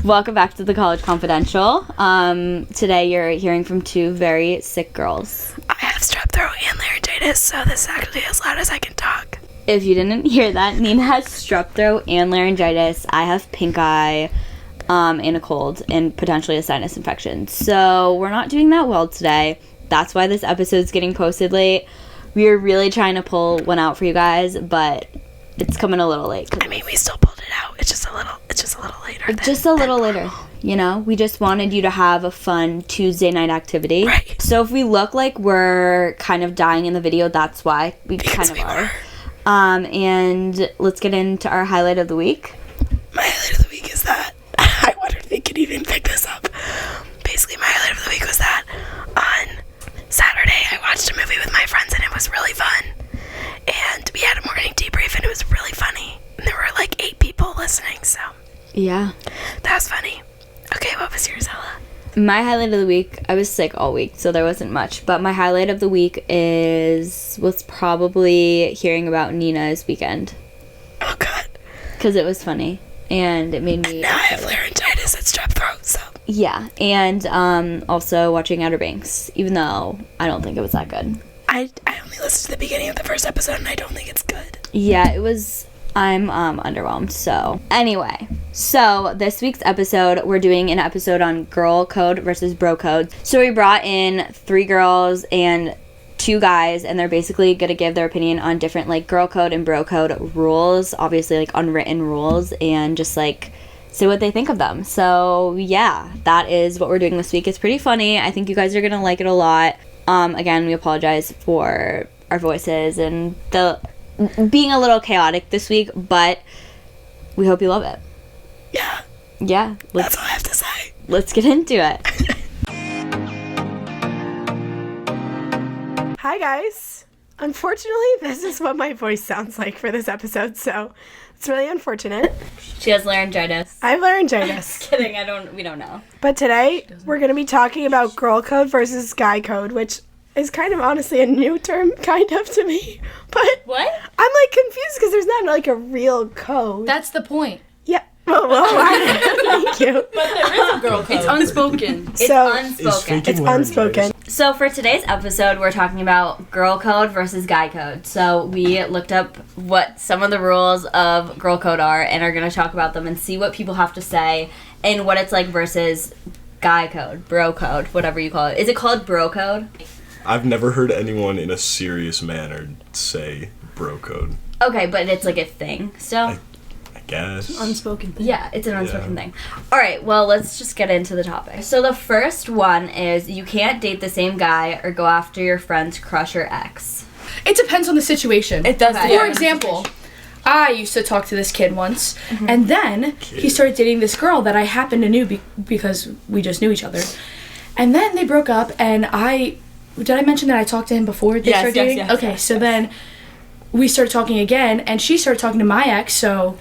Welcome back to the College Confidential. Today you're hearing from two very sick girls. I have strep throat and laryngitis, so this is actually as loud as I can talk. If you didn't hear that, Nina has strep throat and laryngitis. I have pink eye, and a cold, and potentially a sinus infection. So we're not doing that well today. That's why this episode's getting posted late. We are really trying to pull one out for you guys, but it's coming a little late. I mean, we still pulled it out. It's just a little later. Just a little later, you know? We just wanted you to have a fun Tuesday night activity. Right. So if we look like we're kind of dying in the video, that's why. Because we are. And let's get into our highlight of the week. My highlight of the week is that I wonder if they could even pick this up. Basically, my highlight of the week was that on Saturday I watched a movie with my friends and it was really fun. And we had a morning debrief and it was really funny. And there were like 8 people listening, so Yeah. that was funny. Okay, what was yours, Ella? My highlight of the week, I was sick all week, so there wasn't much. But my highlight of the week was probably hearing about Nina's weekend. Oh, God. Because it was funny. And it made me... Now I have laryngitis and strep throat, so... Yeah. And also watching Outer Banks, even though I don't think it was that good. I only listened to the beginning of the first episode and I don't think it's good. Yeah, it was... I'm underwhelmed. So anyway, so this week's episode, we're doing an episode on girl code versus bro code. So we brought in 3 girls and 2 guys, and they're basically going to give their opinion on different like girl code and bro code rules, obviously like unwritten rules, and just like say what they think of them. So yeah, that is what we're doing this week. It's pretty funny. I think you guys are going to like it a lot. Again, we apologize for our voices and the being a little chaotic this week, but we hope you love it. Yeah. That's all I have to say. Let's get into it. Hi, guys. Unfortunately, this is what my voice sounds like for this episode, so it's really unfortunate. She has laryngitis. I have laryngitis. Kidding, we don't know. But today, we're going to be talking about girl code versus guy code, which is kind of honestly a new term, kind of, to me. But What? I'm, like, confused because there's not, like, a real code. That's the point. Yeah. Thank you. But there is a girl code. It's unspoken. It's unspoken. It's unspoken. So for today's episode, we're talking about girl code versus guy code. So we looked up what some of the rules of girl code are and are going to talk about them and see what people have to say and what it's like versus guy code, bro code, whatever you call it. Is it called bro code? I've never heard anyone in a serious manner say bro code. Okay, but it's like a thing still? I guess. Unspoken thing. Yeah, it's an unspoken thing. All right, well, let's just get into the topic. So the first one is you can't date the same guy or go after your friend's crush or ex. It depends on the situation. It does. For example, I used to talk to this kid once, and then he started dating this girl that I happened to knew because we just knew each other. And then they broke up, and did I mention that I talked to him before they started dating? Okay, so then we started talking again, and she started talking to my ex, so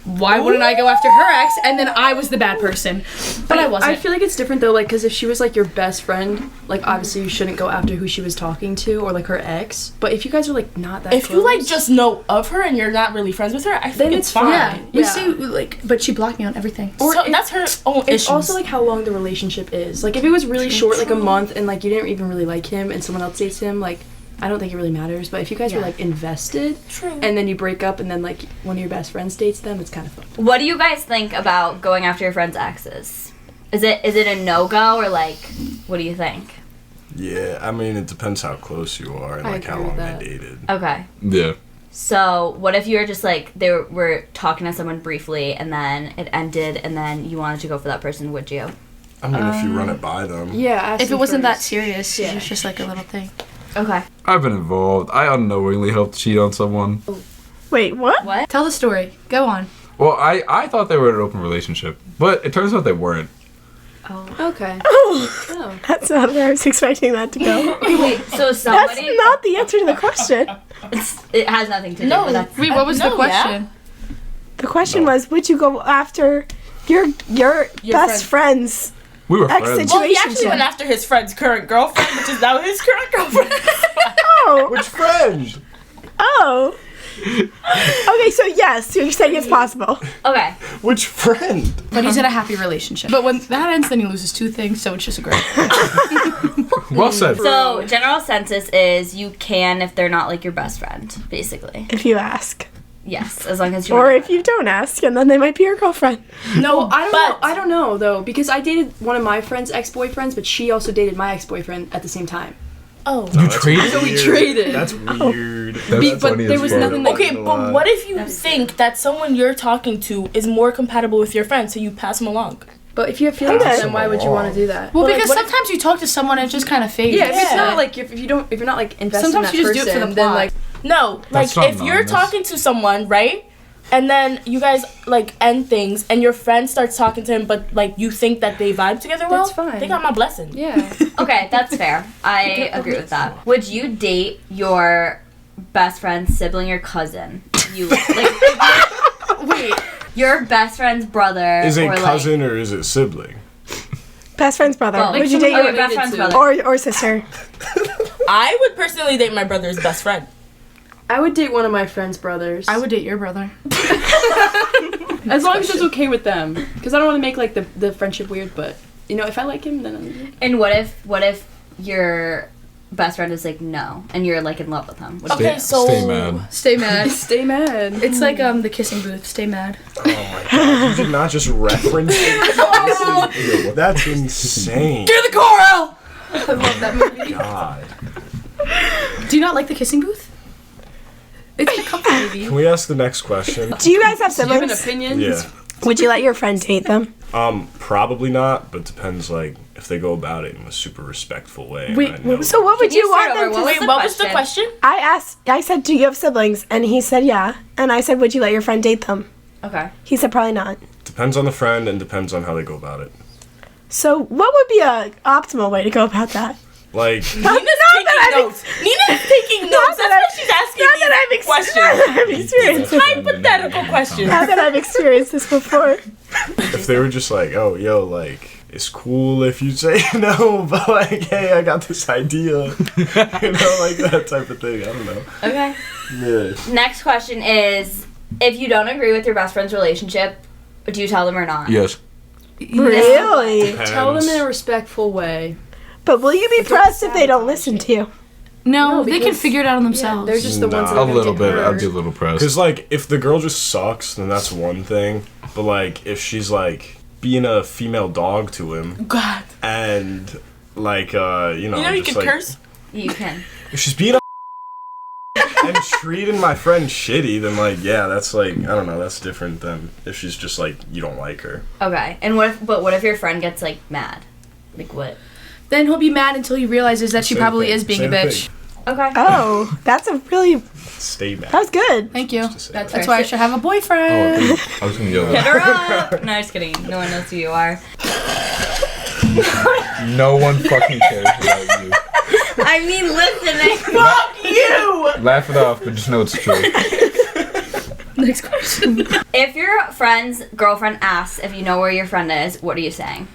why wouldn't I go after her ex? And then I was the bad person. But I wasn't. I feel like it's different though, like, because if she was like your best friend, like obviously you shouldn't go after who she was talking to or like her ex. But if you guys are like not that close, if you like just know of her and you're not really friends with her, I think it's fine. Yeah, we see, like, but she blocked me on everything. Or so that's her own it's issues. also like how long the relationship is. Like if it was really short, like a month, and like you didn't even really like him, and someone else dates him, like I don't think it really matters. But if you guys were like invested, and then you break up, and then like one of your best friends dates them, it's kind of fun. What do you guys think about going after your friend's exes? Is it a no-go or like, what do you think? Yeah, I mean, it depends how close you are and like how long they dated. Okay. Yeah. So what if you were just like, they were talking to someone briefly and then it ended and then you wanted to go for that person, would you? I mean, if you run it by them. Yeah. If it wasn't that serious, it was just like a little thing. Okay. I've been involved. I unknowingly helped cheat on someone. Wait, what? What? Tell the story. Go on. Well, I thought they were in an open relationship, but it turns out they weren't. Oh. Okay. Oh. That's not where I was expecting that to go. Wait, so somebody... That's not the answer to the question. It has nothing to do with that. Wait, what was the question? The question was, would you go after your best friend's We were ex friends. situation? Well, he actually went after his friend's current girlfriend, which is now his current girlfriend. Oh. Which friend? Oh. Okay, so yes, you're saying it's possible. Okay. Which friend? But he's in a happy relationship. But when that ends, then he loses 2 things, so it's just a great. Well said. So, general census is you can if they're not like your best friend, basically. If you ask. Yes, as long as you. Or if you don't ask, and then they might be your girlfriend. No, I don't know though, because I dated one of my friend's ex-boyfriends, but she also dated my ex-boyfriend at the same time. Oh. You traded? So we traded. That's weird. That's but funny there as was fuck. nothing that- Okay, but what if you think that someone you're talking to is more compatible with your friend, so you pass them along? But if you have feelings, Okay. then why would you want to do that? Well, But, like, because what if- sometimes you talk to someone and it just kind of fades. Yeah, if it's Yeah. not like if you're not like invested Sometimes in you that just do it for the person, then plot. like No, like That's not if you're nice. talking to someone, right? And then you guys like end things, and your friend starts talking to him, but like you think that they vibe together well. That's fine. They got my blessing. yeah. Okay, that's fair. I agree with that. Would you date your best friend's sibling or cousin? You like Wait. your best friend's brother Is it or cousin or is it sibling? Best friend's brother. Well, Would you date your your best friend's brother? or sister? I would personally date my brother's best friend. I would date one of my friend's brothers. I would date your brother. as long as it's okay with them, because I don't want to make like the friendship weird. But you know, if I like him, then And what if your best friend is like no, and you're like in love with him? What do you Okay, do? so Stay mad. Stay mad. stay mad. It's like the kissing booth. Stay mad. Oh my god, you did not just reference it. That's insane. Get the car out! I love that movie. God. Do you not like the kissing booth? It's a couple movie. Can we ask the next question? Do you guys have Do you have an siblings? opinion? Yeah. Would you let your friend date them? Probably not, but depends like if they go about it in a super respectful way. Wait, and I know- So what would Can you you want start them over? to? What was Wait, what was the question? I said, do you have siblings? And he said, yeah. And I said, would you let your friend date them? Okay. He said, probably not. Depends on the friend and depends on how they go about it. So what would be a optimal way to go about that? Like, Not Nina's that taking notes. Nina's taking notes. That's why she's asking Not that these I've questions. experienced this. Hypothetical questions. Not that I've experienced this before. if they were just like, oh, yo, like, it's cool if you say no, but like, hey, I got this idea. You know, like that type of thing. I don't know. Okay. Yeah. Next question is, if you don't agree with your best friend's relationship, do you tell them or not? Yes. Really? Tell them in a Depends. respectful way. But will you be pressed if they don't listen to you? No, they can because- figure it out on themselves. They're just the ones that Nah. are A gonna little get bit. hurt. I'd be a little pressed. Because, like, if the girl just sucks, then that's one thing. But, like, if she's, like, being a female dog to him God. and, like, You know you just, can like, curse? You can. if she's being a and treating my friend shitty, then, like, yeah, that's, like, I don't know, that's different than if she's just, like, you don't like her. Okay. And what if your friend gets like mad? Like what? Then he'll be mad until he realizes that she Same probably thing, is being a same bitch. thing. Okay. Oh, that's a really, Stay mad. that was good. Thank you. Just to say That's that. why I should have a boyfriend. Oh, I was gonna yell Hit that. her up. No, just kidding. No one knows who you are. No one fucking cares about you. I mean, listening. Fuck you! Laugh it off, but just know it's true. Next question. If your friend's girlfriend asks if you know where your friend is, what are you saying?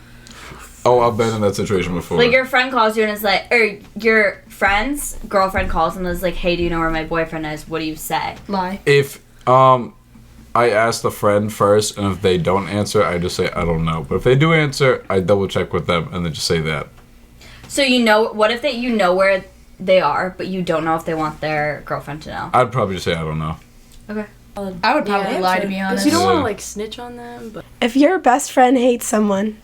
Oh, I've been in that situation before. Like your friend calls you and is like, or your friend's girlfriend calls and is like, hey, do you know where my boyfriend is? What do you say? Lie. If I ask the friend first, and if they don't answer, I just say I don't know. But if they do answer, I double check with them and then just say that. So you know, what if you know where they are, but you don't know if they want their girlfriend to know? I'd probably just say I don't know. Okay. I would probably Yeah, lie to be because honest. you don't want to Yeah. like snitch on them, but If your best friend hates someone,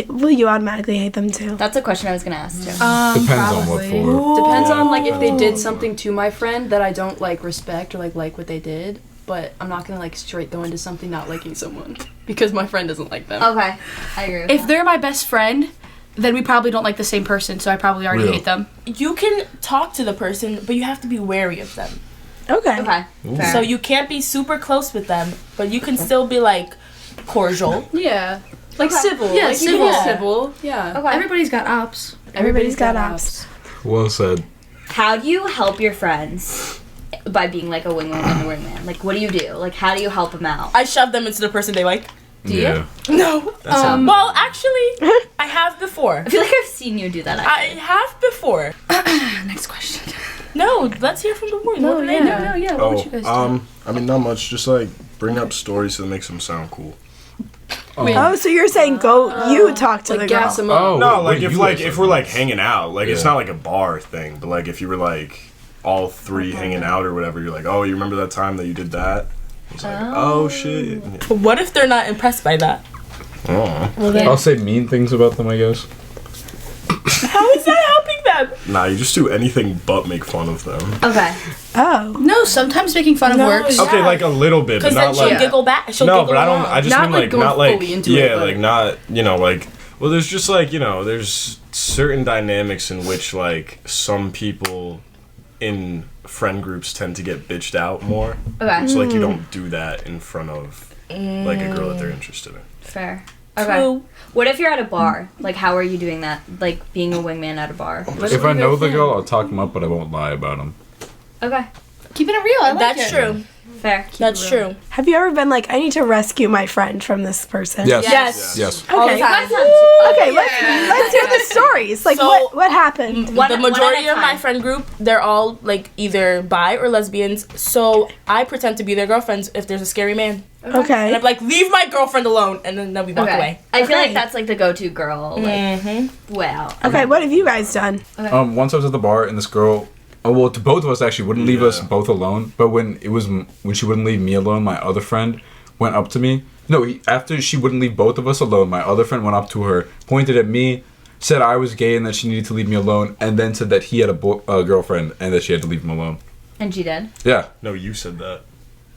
will you automatically hate them too? That's a question I was gonna ask too. Depends on what for. depends Yeah. on like if they did something to my friend that I don't like respect or like what they did. But I'm not gonna like straight go into something not liking someone because my friend doesn't like them. Okay, I agree with If that. they're my best friend, then we probably don't like the same person, so I probably already Real. hate them. You can talk to the person, but you have to be wary of them. Okay. Okay, fair. So you can't be super close with them, but you can still be like cordial. Yeah, like civil. Yeah, like you can be civil. civil. Yeah. Okay. Everybody's got ops. Everybody's got ops. Well said. How do you help your friends by being like a wingman and a wingman? Like, what do you do? Like, how do you help them out? I shove them into the person they like. Do you? Yeah. No. Well, actually, I have before. I feel like I've seen you do that. I Actually. have before. Next question. No, let's hear from the boys. What do they do? yeah. What would you guys do? I mean, not much. Just like bring up stories that makes them sound cool. Oh, so you're saying you talk to the girl. Gas them up. Oh, No, wait, if we're like hanging out, like it's Yeah. not like a bar thing, but like if you were like all three hanging out or whatever, you're like, oh, you remember that time that you did that? It's like, oh shit. But what if they're not impressed by that? Oh. I'll say mean things about them, I guess. How is that helping them? Nah, you just do anything but make fun of them. Okay. Oh. No, sometimes making fun of No, works. yeah. Okay, like a little bit, but Because then not she'll like. giggle back. She'll No, giggle but I don't. along. I just Not, mean like, like going not like fully into it, but- like not like. Well, there's just like there's certain dynamics in which like some people in friend groups tend to get bitched out more. Okay. So like you don't do that in front of like a girl that they're interested in. Fair. Okay. True. What if you're at a bar? Like, how are you doing that? Like, being a wingman at a bar. If I know the girl, I'll talk them up, but I won't lie about them. Okay. Keeping it real. I like That's it. true. Fair. That's true. Have you ever been like, I need to rescue my friend from this person? Yes. Yes. Yes. All the Okay. time. Okay, let's hear the stories. Like, So- what happened? One- The one at a majority of my time. friend group, they're all like either bi or lesbians. So I pretend to be their girlfriends if there's a scary man. And Okay. I'm like, leave my girlfriend alone, and then we walk Okay. away. I feel Okay. like that's like the go-to girl. Like, wow. Okay, what have you guys done? Once I was at the bar and this girl, to both of us actually wouldn't leave us Yeah. both alone. But when she wouldn't leave me alone, my other friend went up to me. No, after she wouldn't leave both of us alone, my other friend went up to her, pointed at me, said I was gay and that she needed to leave me alone, and then said that he had a girlfriend and that she had to leave him alone. And she did. Yeah. No, you said that.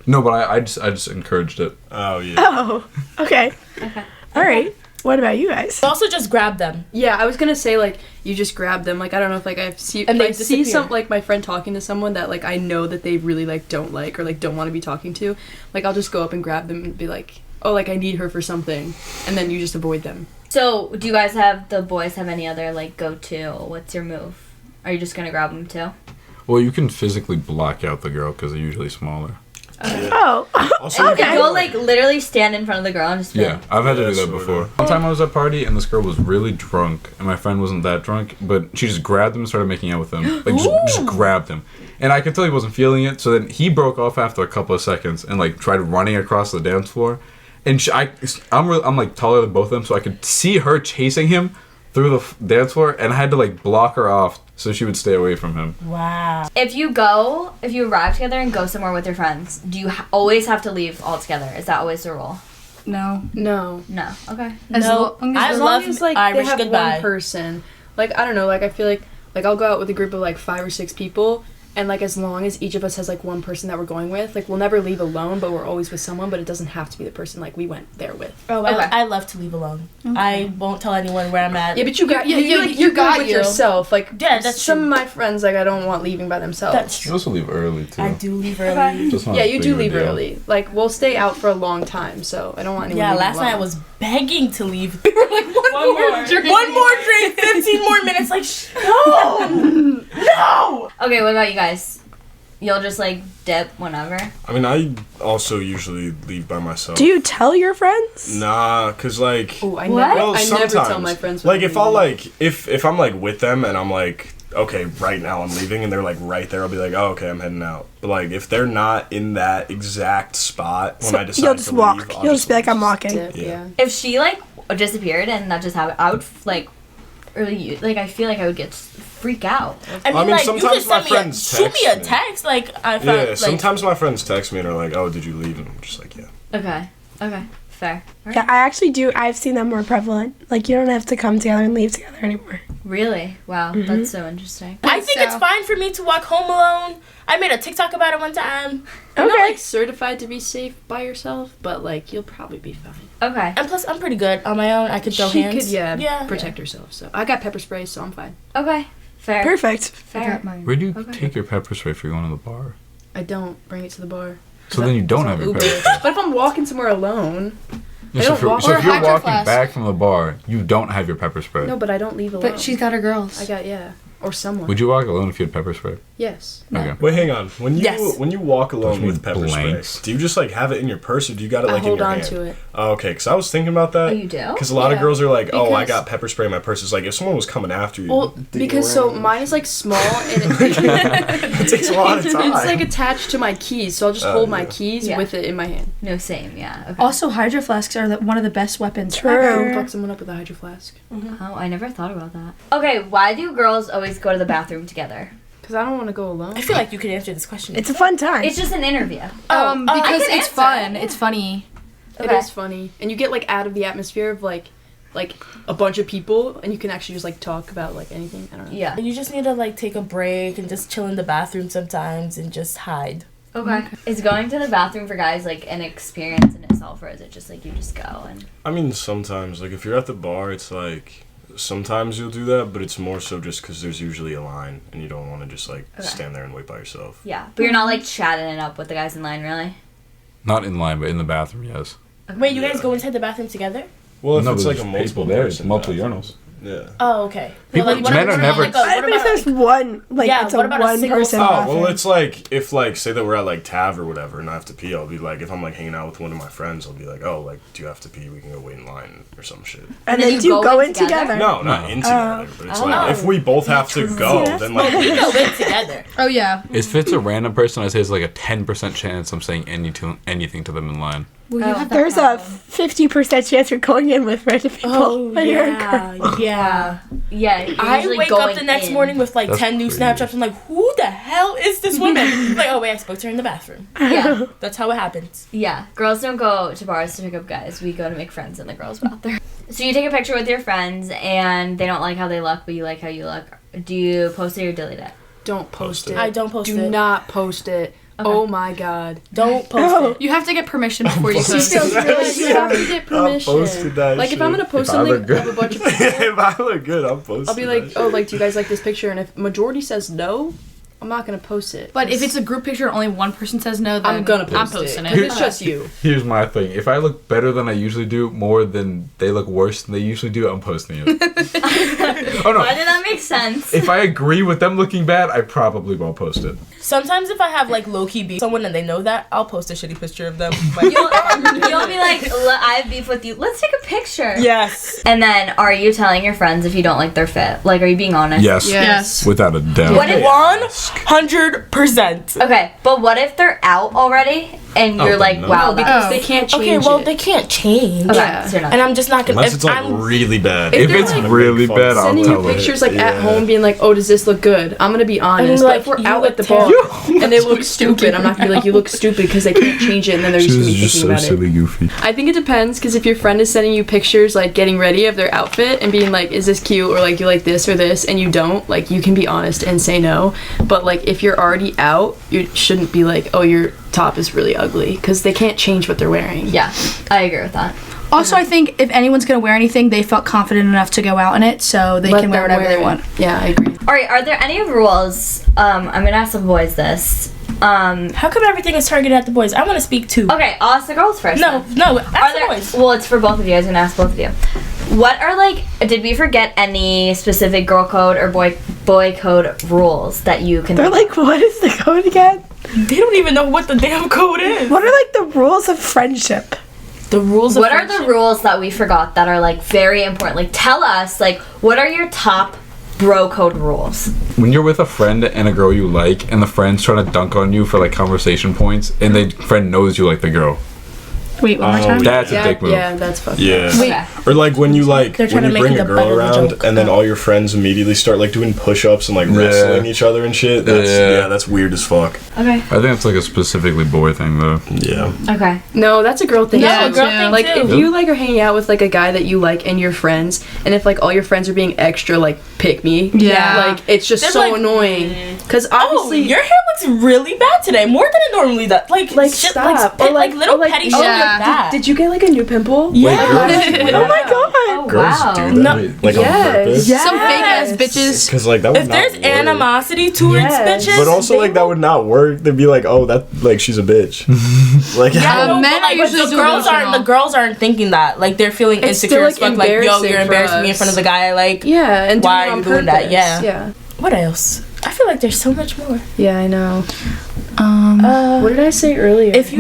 No, but I just encouraged it. Oh yeah. Oh, okay. Okay. All right. What about you guys? Also, just grab them. Yeah, I was gonna say like you just grab them. Like I don't know if like And if they I see disappear. some like my friend talking to someone that like I know that they really like don't like or like don't want to be talking to, like I'll just go up and grab them and be like, oh, like I need her for something, and then you just avoid them. So, do you guys the boys have any other, like, go-to? What's your move? Are you just gonna grab them too? Well, you can physically block out the girl because they're usually smaller. Oh, Also, And you'll, like, literally stand in front of the girl and just be Yeah, like, I've had to Yeah, do that sorta. before. One time I was at a party and this girl was really drunk and my friend wasn't that drunk, but she just grabbed him and started making out with him. Like, just grabbed him. And I could tell he wasn't feeling it, so then he broke off after a couple of seconds and, like, tried running across the dance floor. And I'm like, taller than both of them, so I could see her chasing him through the dance floor, and I had to, like, block her off so she would stay away from him. Wow. if you arrive together and go somewhere with your friends, do you always have to leave all together? Is that always the rule? No. No. No. Okay. No, I As love long as like Irish they have goodbye. one person. Like I don't know. Like I feel like I'll go out with a group of like 5 or 6 people. And, like, as long as each of us has, like, one person that we're going with, like, we'll never leave alone, but we're always with someone, but it doesn't have to be the person, like, we went there with. Oh, Okay. I love to leave alone. I won't tell anyone where I'm at. Yeah, but you got, you you're got good with you. yourself. Like, Yeah, that's some true. of my friends, like, I don't want leaving by themselves. That's You true. also leave early, too. I do leave early. Just not Yeah, as you big do of a leave deal. early. Like, we'll stay out for a long time, so I don't want anyone Yeah, leaving last night I alone. was begging to leave. We were like, one more drink. One more drink, 15 more minutes. Like, no! No! Okay, what about you guys? You'll just, like, dip whenever? I mean, I also usually leave by myself. do you tell your friends? Nah, cause like. Ooh, I What? never, Well, I never sometimes. tell my friends. when Like I'm if I'll leaving. like if I'm like with them and I'm like, okay, right now I'm leaving and they're like right there, I'll be like, oh, okay, I'm heading out. But like if they're not in that exact spot when So I decide you'll just to walk. leave, I'll You'll just be like, I'm leave. walking. Dip, Yeah. yeah. If she, like, disappeared and that just happened, I would, like, really, like, I feel like I would get freak out. I mean, I mean, like, you sometimes could my send me friends shoot me a text me. text. Like, I felt Yeah, like. sometimes my friends text me and are like, oh, did you leave? And I'm just like, yeah. Okay. Okay. Fair. Yeah, I actually do. I've seen that more prevalent. Like, you don't have to come together and leave together anymore. Really? Wow. That's so interesting. I think it's fine for me to walk home alone. I made a TikTok about it one time. You're not Okay. like certified to be safe by yourself, but like you'll probably be fine. Okay. And plus, I'm pretty good on my own. I could throw She hands. could protect herself. So I got pepper spray, so I'm fine. Okay. Fair. Perfect. Fair. Where do you Okay. take your pepper spray if you're going to the bar? I don't bring it to the bar. So then you don't have your Uber. pepper spray. But if I'm walking somewhere alone, Yeah, I so don't if you're, walk- so or if you're hydro walking flask. back from the bar, you don't have your pepper spray. no, but I don't leave alone. But she's got her girls. I got yeah. Or someone. Would you walk alone if you had pepper spray? Yes. Okay. Wait, hang on. When you Yes. when you walk alone Those with pepper blanks. spray, do you just like have it in your purse, or do you got it like I hold in your on hand? to it. Oh, okay, because I was thinking about that. Oh, you do? Because a lot of Yeah. girls are like, "Oh, I Because- got pepper spray in my purse." It's like if someone was coming after you. Well, dig because so around. mine is like small and it takes a lot of time. it's like attached to my keys, so I'll just Oh, hold my yeah. keys Yeah. with it in my hand. No, same. Yeah. Okay. Also, hydro flasks are one of the best weapons. Don't ever. fuck someone up with a hydro flask. Oh, I never thought about that. Okay, why do girls always go to the bathroom together? Because I don't want to go alone. I feel like you could answer this question. It's a fun time. It's just an interview. Because I can it's answer. fun. It's funny. It is funny, and you get like out of the atmosphere of like a bunch of people, and you can actually just like talk about like anything. I don't know. Yeah. You just need to like take a break and just chill in the bathroom sometimes and just hide. Okay. Is going to the bathroom for guys like an experience in itself, or is it just like you just go and? I mean, sometimes like if you're at the bar, it's like sometimes you'll do that, but it's more so just because there's usually a line, and you don't want to just like Okay. stand there and wait by yourself. Yeah, but you're not like chatting it up with the guys in line, really. Not in line, but in the bathroom, yes. Wait, you guys go inside the bathroom together? Well, if No, it's but like a there's multiple people there, it's person multiple bathroom. urinals. Yeah. Oh, okay. People- what men about are never- like a, I what mean, if about there's like, one, like, Yeah, it's a what about a one single person spot? Oh, bathroom. well, it's like, if, like, say that we're at, like, Tav or whatever, and I have to pee, I'll be like, if I'm, like, hanging out with one of my friends, I'll be like, oh, like, do you have to pee? We can go wait in line or some shit. and then then you do you go go in in together? together? No, not in together, but it's like, if we both have to go, then, like, we go in together. Oh yeah. If it's a random person, I say it's like a 10% chance I'm saying anything to them in line. Well, you have that There's a problem. 50% chance you're going in with random people. Oh, when you're a girl. yeah. Yeah. you're I usually wake up going the next in. morning with like That's 10 new crazy. Snapchats. I'm like, who the hell is this woman? Like, oh wait, I spoke to her in the bathroom. Yeah. That's how it happens. Yeah. Girls don't go to bars to pick up guys. We go to make friends in the girls' bathroom. So you take a picture with your friends, and they don't like how they look, but you like how you look. Do you post it or delete it? Don't post it. I don't post Do it. not post it. Okay. Oh my god. Don't post Oh. it. You have to get permission before you She post. feels You have to get permission. posted that Like if I'm shit. gonna post If I look something good. of a bunch of people, if I look good, I'm posting I'll be like, that oh, shit. like, do you guys like this picture? And if majority says no, I'm not gonna post it. But if it's a group picture and only one person says no, then I'm gonna post I'm posting it. it. 'Cause it's just you. Here's my thing. If I look better than I usually do, more than they look worse than they usually do, I'm posting it. Oh no. Why did that make sense? If I agree with them looking bad, I probably won't post it. Sometimes if I have like low key beef with someone and they know that, I'll post a shitty picture of them. You'll be like, I have beef with you. Let's take a picture. Yes. And then, are you telling your friends if you don't like their fit? Like, are you being honest? Yes. Yes. Without a doubt. What if 100%. Okay, but what if they're out already and you're Oh, like, no. wow, No, because that's they can't change Okay, well it. they can't change. okay. Yeah. So you're not. And I'm just not gonna. Unless if it's like I'm, really bad. If they're it's like really bad, I'll Sending tell you it. pictures like at Yeah. home, being like, "Oh, does this look good?" I'm gonna be honest. like, But if we're you out look at the bar and they look stupid, I'm not gonna be like, "You look stupid," because they can't change it, and then they're just She gonna was be just thinking so about it. silly goofy. I think it depends, because if your friend is sending you pictures like getting ready of their outfit and being like, "Is this cute?" or like, "You like this or this," and you don't, like, you can be honest and say no. But like, if you're already out, you shouldn't be like, "Oh, your top is really ugly," because they can't change what they're wearing. Yeah, I agree with that. Also, I think if anyone's gonna wear anything, they felt confident enough to go out in it, so they Let can wear them whatever they it. want. Yeah, I agree. All right, are there any rules? I'm gonna ask the boys this. how come everything is targeted at the boys? I want to speak too. Okay, I'll ask the girls first. No, then. no, Are ask the there? boys. Well, it's for both of you. I was gonna ask both of you. What are like? Did we forget any specific girl code or boy code rules that you can? They're like, what is the code again? They don't even know what the damn code is. What are like the rules of friendship? The rules of What are the friendship? rules that we forgot that are like very important? Like, tell us, like, what are your top bro code rules? When you're with a friend and a girl you like, and the friend's trying to dunk on you for like conversation points, and the friend knows you like the girl, Wait, one more time. that's a dick move. Yeah, that's fucked. Yeah. Okay. Or like when you like They're when trying to you make bring it a a girl better around joke. and then all your friends immediately start like doing push-ups and like wrestling each other and shit. That's Yeah. that's weird as fuck. Okay. I think it's like a specifically boy thing though. Yeah. Okay. No, that's a girl thing. Yeah, too. girl thing Like too. if you like are hanging out with like a guy that you like and your friends, and if like all your friends are being extra like pick me, Yeah. like it's just They're so like, annoying. Because Oh, obviously, your hair looks really bad today, more than it normally does. Like shit, stop. like, Or, like little or, like, petty oh, shit yeah. like that. did you get like a new pimple? Yeah. Oh my god! Oh, Girls wow. do that like on purpose. Yes. Some fake ass bitches. Because like that would If not there's work. animosity towards Yes. bitches, But also they like that would not work. They'd be like, oh, that like she's a bitch. Like Yeah, how- no, men but, are like, usually the girls aren't. The delusional. girls aren't thinking that. Like they're feeling It's insecure still, as fuck. like, Like yo, embarrassing you're for embarrassing me in us. front of the guy I like. Yeah, and Why doing it are on you doing that? purpose. Yeah. Yeah. What else? I feel like there's so much more. Yeah, I know. What did I say earlier? If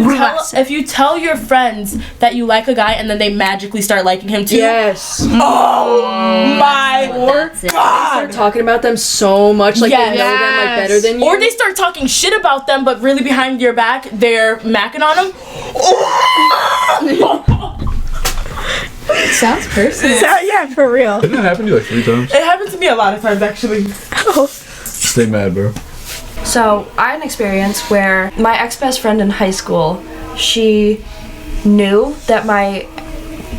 you tell your friends that you like a guy and then they magically start liking him too. Yes. Oh my That's it. Start talking about them so much, like they know them like better than you. Or they start talking shit about them, but really behind your back, they're macking on them. Sounds personal. Yeah, for real. Didn't that happen to you like 3 times? It happened to me a lot of times, actually. Stay mad, bro. So I had an experience where my ex-best friend in high school, she knew that my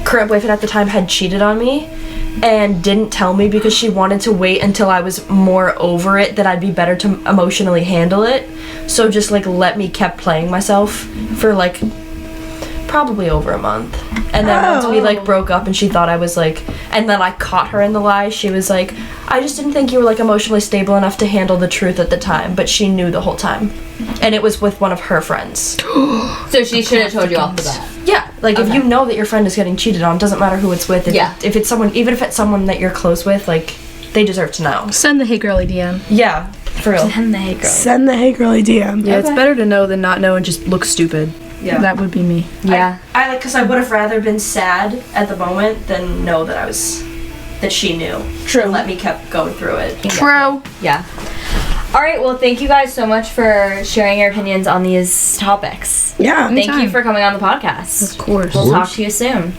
current boyfriend at the time had cheated on me and didn't tell me because she wanted to wait until I was more over it, that I'd be better to emotionally handle it. So just like let me kept playing myself for like probably over a month. And then once we like broke up and she thought I was like, and then I caught her in the lie, she was like, I just didn't think you were like emotionally stable enough to handle the truth at the time. But she knew the whole time, and it was with one of her friends. So she should have told you off the bat. Yeah, like if you know that your friend is getting cheated on, doesn't matter who it's with. If it's someone, even if it's someone that you're close with, like they deserve to know. Send the Hey Girly DM. Yeah, for real. Send the Hey Girl. Send the Hey Girly DM. Yeah, it's better to know than not know and just look stupid. Yeah. That would be me. Yeah. I like, because I would have rather been sad at the moment than know that that she knew. True. And let me kept going through it. True. Yeah. All right. Well, thank you guys so much for sharing your opinions on these topics. Yeah. Thank you for coming on the podcast. Of course. We'll talk to you soon.